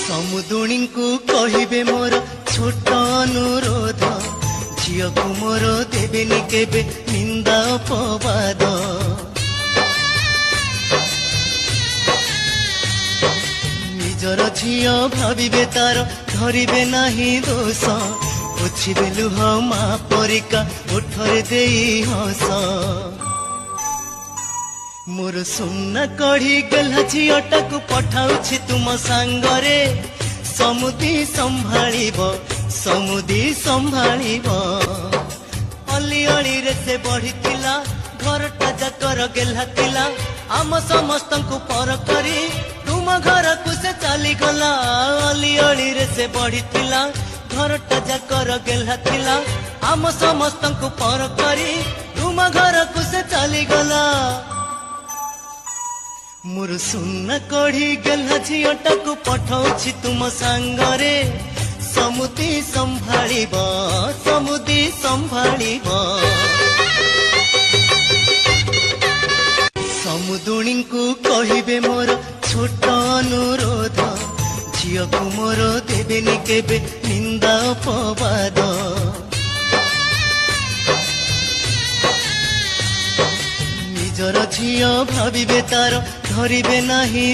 समुदुणी को कहिबे मोर छोट अनुरोध झियो को मोर देवेनि केबे निंदा अपवाद निजर झियो भाविबे तार धरिबे नाही दोष पोछिबे लुह मा परिका ओठरे देई हस मोर सुना कढ़ी गला झीटा को पठाउछि तुम सांगरे समुदी संभाळिब अली अली रे से बढ़िथिला घरटा जाकर गेला थिला आम समस्त को पर करी तुम घर को से चली गला अली अली रे से बढ़िथिला घरटा जाकर गेला थिला आम समस्त को पर करी तुम घर को से चली गला मोर सुना कढ़ी गला झीटा को पठाउछि तुम सांगरे समुदी संभाळिब समुदुणी को कहिबे मोर छोट अनुरोध झियो को मोर देवेनि केबे निंदा अपवाद निजर झियो भाविबे तार धरिबे नाही